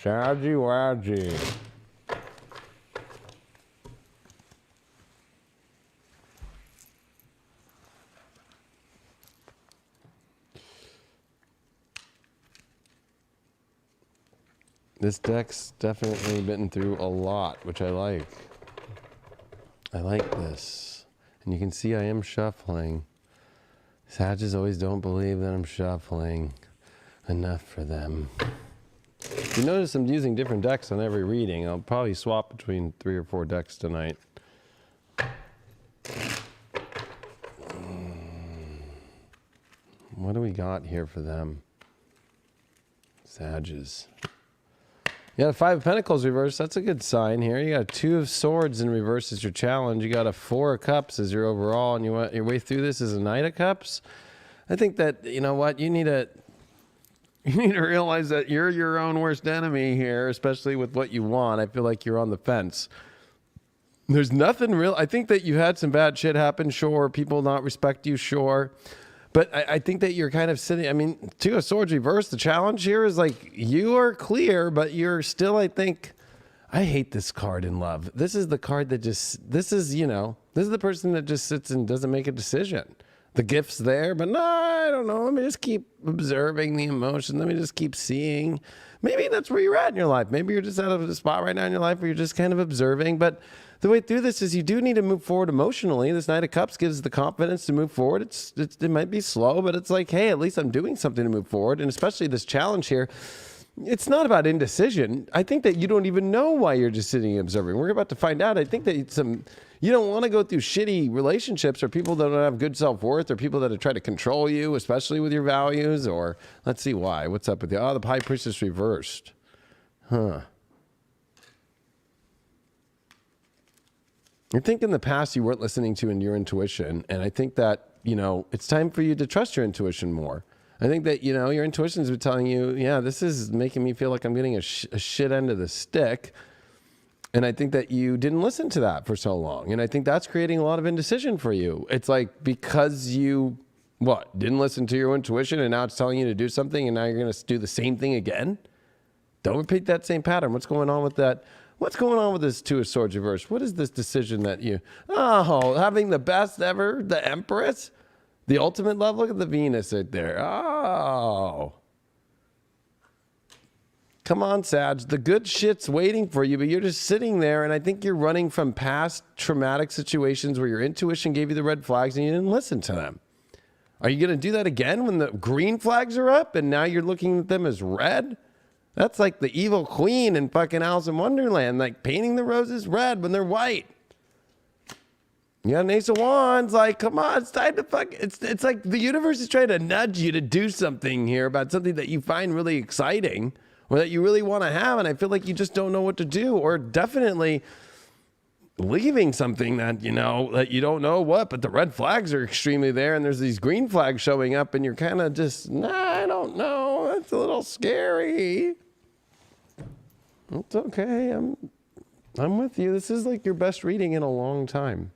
Saggy waggy. This deck's definitely been through a lot, which I like. I like this. And you can see I am shuffling. Sages always don't believe that I'm shuffling enough for them. You notice I'm using different decks on every reading. I'll probably swap between 3 or 4 decks tonight. What do we got here for them? Sages. You got a 5 of Pentacles reversed. That's a good sign here. You got a 2 of Swords in reverse as your challenge. You got a 4 of Cups as your overall, and you want your way through this as a Knight of Cups. I think that, you know what, you need to realize that you're your own worst enemy here, especially with what you want. I feel like you're on the fence. There's nothing real. I think that you had some bad shit happen, sure. People not respect you, sure. But I think that you're kind of sitting, I mean, 2 of Swords reversed. The challenge here is like, you are clear, but you're still, I think, I hate this card in love. This is the card that just, this is, you know, this is the person that just sits and doesn't make a decision. The gift's there, but no, I don't know. Let me just keep observing the emotion. Let me just keep seeing. Maybe that's where you're at in your life. Maybe you're just out of a spot right now in your life where you're just kind of observing. But the way through this is you do need to move forward emotionally. This Knight of Cups gives the confidence to move forward. It might be slow, but it's like, hey, at least I'm doing something to move forward. And especially this challenge here, it's not about indecision. I think that you don't even know why you're just sitting and observing. We're about to find out. I think that you don't want to go through shitty relationships or people that don't have good self-worth or people that are trying to control you, especially with your values. Or let's see why. What's up with you? Oh, the High Priestess reversed. Huh. I think in the past you weren't listening to your intuition. And I think that, you know, it's time for you to trust your intuition more. I think that, you know, your intuition's been telling you, yeah, this is making me feel like I'm getting a shit end of the stick. And I think that you didn't listen to that for so long. And I think that's creating a lot of indecision for you. It's like because you, didn't listen to your intuition and now it's telling you to do something and now you're going to do the same thing again? Don't repeat that same pattern. What's going on with that? What's going on with this 2 of Swords reverse? What is this decision that you, having the best ever, the Empress? The ultimate love? Look at the Venus right there. Oh. Come on, Sag. The good shit's waiting for you, but you're just sitting there, and I think you're running from past traumatic situations where your intuition gave you the red flags and you didn't listen to them. Are you going to do that again when the green flags are up and now you're looking at them as red? That's like the evil queen in fucking Alice in Wonderland, like painting the roses red when they're white. You got an Ace of Wands, like, come on, it's time to fuck. It's like the universe is trying to nudge you to do something here about something that you find really exciting or that you really want to have, and I feel like you just don't know what to do, or definitely leaving something that, you know, that you don't know what, but the red flags are extremely there, and there's these green flags showing up, and you're kind of just, I don't know, that's a little scary. It's okay, I'm with you. This is like your best reading in a long time.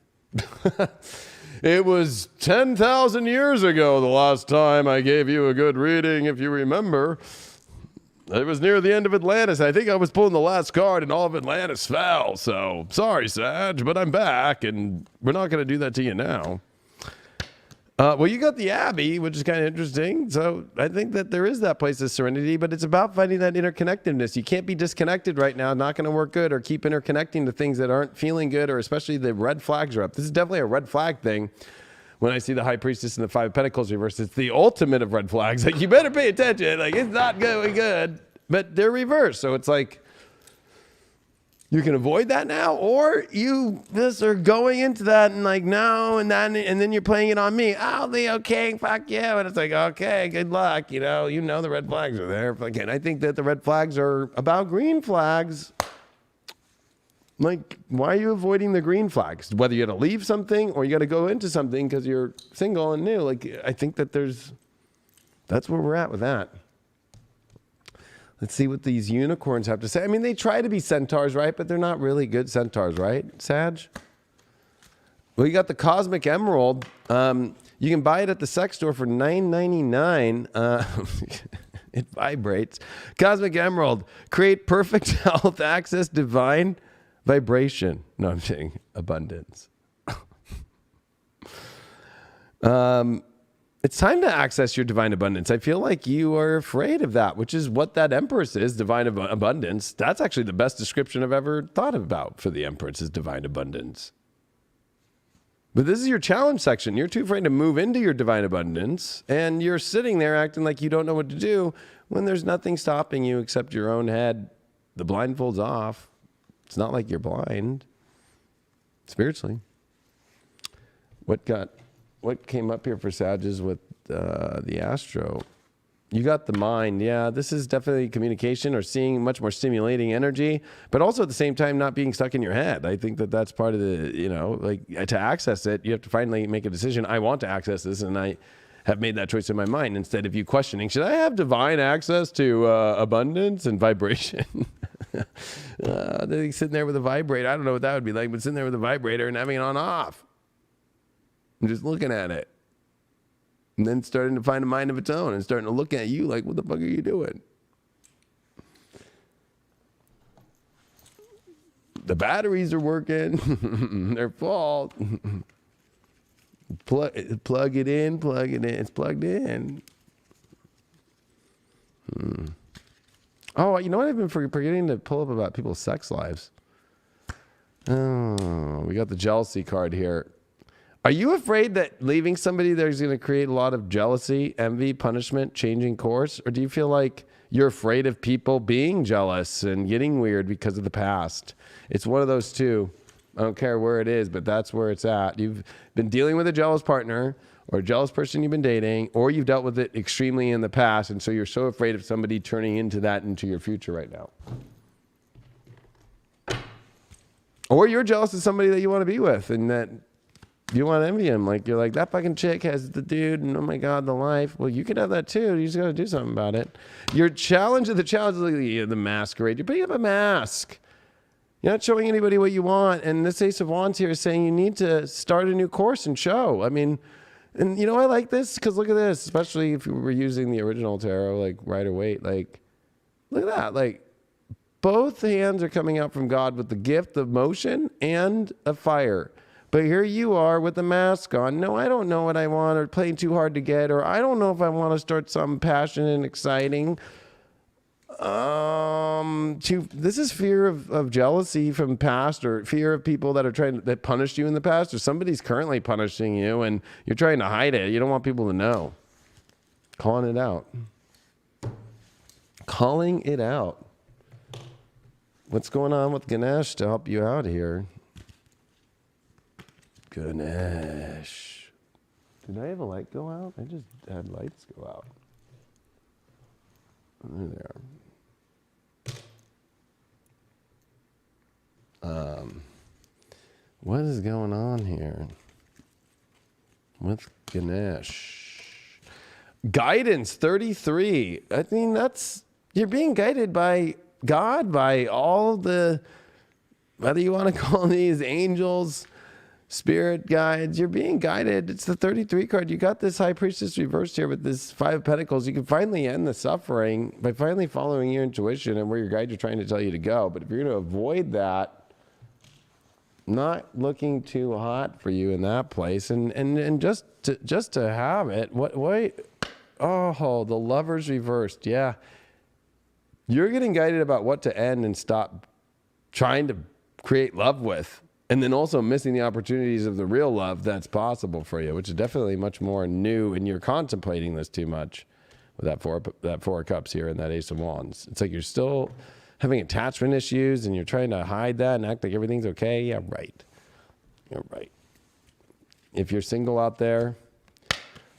It was 10,000 years ago the last time I gave you a good reading, if you remember. It was near the end of Atlantis. I think I was pulling the last card and all of Atlantis fell. So, sorry, Sag, but I'm back, and we're not going to do that to you now. Well, you got the Abbey, which is kind of interesting. So I think that there is that place of serenity, but it's about finding that interconnectedness. You can't be disconnected right now, not going to work good, or keep interconnecting to things that aren't feeling good, or especially the red flags are up. This is definitely a red flag thing. When I see the High Priestess and the 5 of Pentacles reversed, it's the ultimate of red flags. Like, you better pay attention. Like, it's not going good, but they're reversed. So it's like, you can avoid that now, or you just are going into that and like, no, and then you're playing it on me. I'll be okay, fuck you. And it's like, okay, good luck. You know the red flags are there. Again, I think that the red flags are about green flags. Like, why are you avoiding the green flags? Whether you got to leave something or you got to go into something because you're single and new. Like, I think that that's where we're at with that. Let's see what these unicorns have to say. I mean, they try to be centaurs, right? But they're not really good centaurs, right, Sag? Well, you got the Cosmic Emerald. You can buy it at the sex store for $9.99. It vibrates. Cosmic Emerald. Create perfect health, access divine vibration. No, I'm saying abundance. It's time to access your divine abundance. I feel like you are afraid of that, which is what that Empress is, divine abundance. That's actually the best description I've ever thought about for the Empress is divine abundance. But this is your challenge section. You're too afraid to move into your divine abundance, and you're sitting there acting like you don't know what to do when there's nothing stopping you except your own head. The blindfold's off. It's not like you're blind. Spiritually. What came up here for Sages with the Astro? You got the mind. Yeah, this is definitely communication or seeing much more stimulating energy, but also at the same time not being stuck in your head. I think that that's part of the, like to access it, you have to finally make a decision. I want to access this, and I have made that choice in my mind instead of you questioning, should I have divine access to abundance and vibration? Sitting there with a vibrator. I don't know what that would be like, but sitting there with a vibrator and having it on off. I'm just looking at it. And then starting to find a mind of its own and starting to look at you like, what the fuck are you doing? The batteries are working. They're full. Plug it in. It's plugged in. Oh, you know what I've been forgetting to pull up about people's sex lives? Oh, we got the jealousy card here. Are you afraid that leaving somebody there is going to create a lot of jealousy, envy, punishment, changing course? Or do you feel like you're afraid of people being jealous and getting weird because of the past? It's one of those two. I don't care where it is, but that's where it's at. You've been dealing with a jealous partner or a jealous person you've been dating, or you've dealt with it extremely in the past, and so you're so afraid of somebody turning into that into your future right now. Or you're jealous of somebody that you want to be with, and that you want to envy him. Like, you're like, that fucking chick has the dude, and oh my God, the life. Well, you can have that too. You just got to do something about it. Your challenge of the challenge is like the masquerade. You're putting up a mask. You're not showing anybody what you want. And this Ace of Wands here is saying you need to start a new course and show. I mean, and I like this because look at this, especially if you were using the original tarot, like Rider-Waite, like, look at that. Like, both hands are coming out from God with the gift of motion and a fire. But here you are with the mask on. No, I don't know what I want, or playing too hard to get, or I don't know if I want to start something passionate and exciting. This is fear of jealousy from past, or fear of people that punished you in the past, or somebody's currently punishing you and you're trying to hide it. You don't want people to know. Calling it out. Calling it out. What's going on with Ganesh to help you out here? Ganesh. Did I have a light go out? I just had lights go out. There. What is going on here with Ganesh? Guidance 33. I mean, you're being guided by God, by all the, whether you want to call these angels, spirit guides, you're being guided. It's the 33 card. You got this High Priestess reversed here with this 5 of Pentacles. You can finally end the suffering by finally following your intuition and where your guides are trying to tell you to go. But if you're going to avoid that, not looking too hot for you in that place, and just to have it. Oh, the Lovers reversed. Yeah, you're getting guided about what to end and stop trying to create love with. And then also missing the opportunities of the real love that's possible for you, which is definitely much more new, and you're contemplating this too much with that four of Cups here and that Ace of Wands. It's like you're still having attachment issues and you're trying to hide that and act like everything's okay. Yeah, right. You're right. If you're single out there,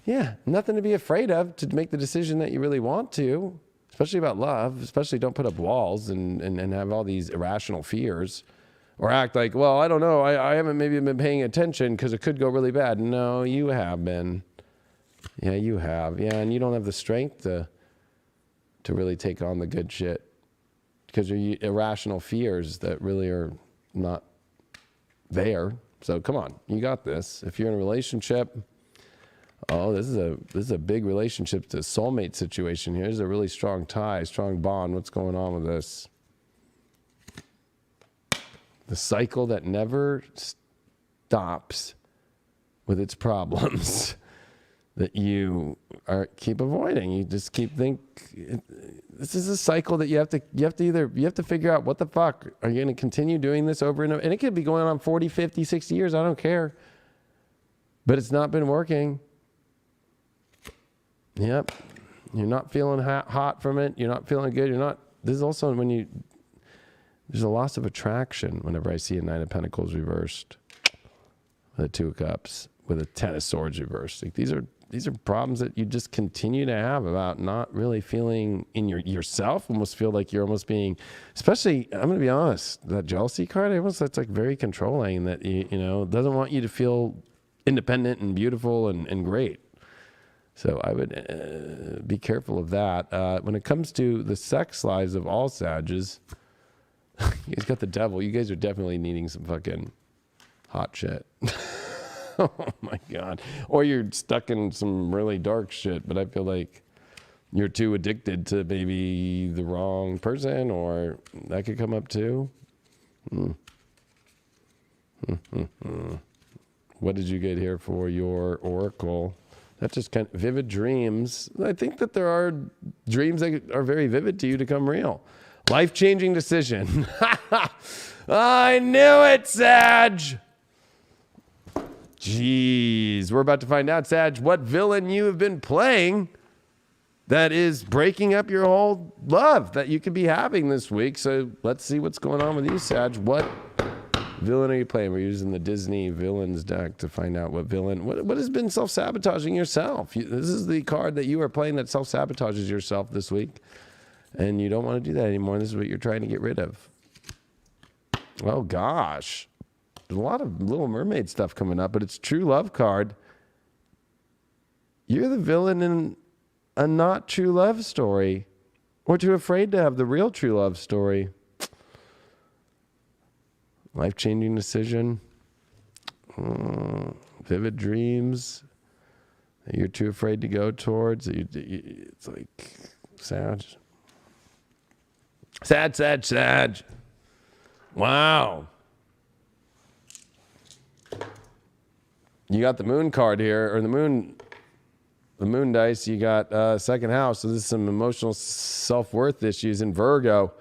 yeah, nothing to be afraid of to make the decision that you really want to, especially about love. Especially don't put up walls and have all these irrational fears. Or act like, well, I don't know, I haven't maybe been paying attention because it could go really bad. No, you have been. Yeah, you have. Yeah, and you don't have the strength to really take on the good shit because your irrational fears that really are not there. So come on, you got this. If you're in a relationship, Oh, this is a big relationship to soulmate situation here. There's a really strong tie, strong bond. What's going on with this? The cycle that never stops with its problems that you keep avoiding. You just keep this is a cycle that you have to figure out what the fuck. Are you going to continue doing this over and over? And it could be going on 40, 50, 60 years. I don't care. But it's not been working. Yep. You're not feeling hot from it. You're not feeling good. This is also when there's a loss of attraction whenever I see a Nine of Pentacles reversed. With a Two of Cups. With a Ten of Swords reversed. Like these are problems that you just continue to have about not really feeling in yourself. Almost feel like you're almost being, especially, I'm going to be honest, that jealousy card, that's like very controlling, that, doesn't want you to feel independent and beautiful and great. So I would be careful of that. When it comes to the sex lives of all Sages, you guys got the Devil. You guys are definitely needing some fucking hot shit. Oh my God. Or you're stuck in some really dark shit, but I feel like you're too addicted to maybe the wrong person, or that could come up too. What did you get here for your oracle? That's just kind of vivid dreams. I think that there are dreams that are very vivid to you to come real. Life-changing decision. I knew it, Sag. Jeez, we're about to find out, Sag, what villain you have been playing that is breaking up your whole love that you could be having this week. So let's see what's going on with you, Sag. What villain are you playing? We're using the Disney villains deck to find out what villain, what has been self-sabotaging yourself. This is the card that you are playing that self-sabotages yourself this week. And you don't want to do that anymore. This is what you're trying to get rid of. Oh, gosh. There's a lot of Little Mermaid stuff coming up, but it's true love card. You're the villain in a not true love story, or too afraid to have the real true love story. Life-changing decision. Vivid dreams that you're too afraid to go towards. It's like Sag. Wow. You got the Moon card here, or the moon dice. You got second house. So this is some emotional self-worth issues in Virgo.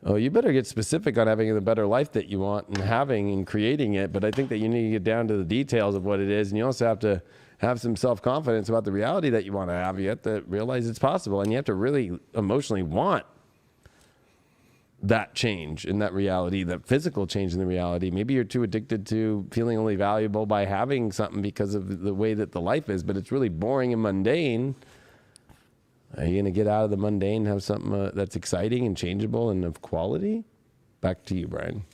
Oh, you better get specific on having the better life that you want and having and creating it. But I think that you need to get down to the details of what it is. And you also have to have some self-confidence about the reality that you want to have. You have to realize it's possible. And you have to really emotionally want that change in that reality, that physical change in the reality. Maybe you're too addicted to feeling only valuable by having something because of the way that the life is, but it's really boring and mundane. Are you going to get out of the mundane and have something that's exciting and changeable and of quality? Back to you, Brian.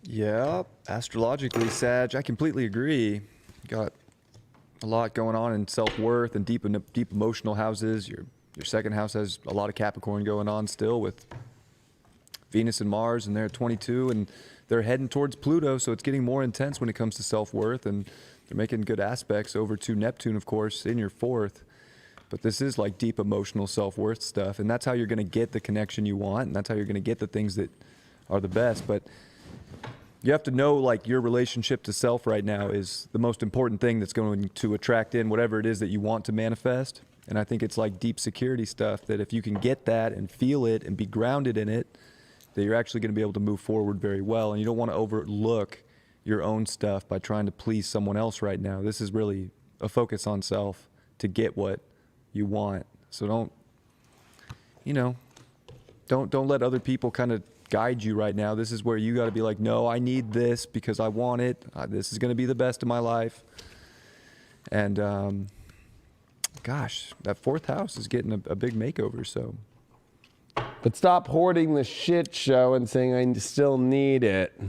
Yeah, astrologically, Sag, I completely agree. Got a lot going on in self-worth and deep emotional houses. Your second house has a lot of Capricorn going on still with Venus and Mars, and they're at 22, and they're heading towards Pluto, so it's getting more intense when it comes to self-worth, and they're making good aspects over to Neptune, of course, in your fourth. But this is like deep emotional self-worth stuff, and that's how you're going to get the connection you want, and that's how you're going to get the things that are the best. But you have to know, like, your relationship to self right now is the most important thing that's going to attract in whatever it is that you want to manifest. And I think it's like deep security stuff that if you can get that and feel it and be grounded in it, that you're actually going to be able to move forward very well. And you don't want to overlook your own stuff by trying to please someone else right now. This is really a focus on self to get what you want. So don't let other people kind of guide you right now. This is where you got to be like, no, I need this because I want it. This is going to be the best of my life. And, gosh, that fourth house is getting a big makeover, so. But stop hoarding the shit show and saying I still need it.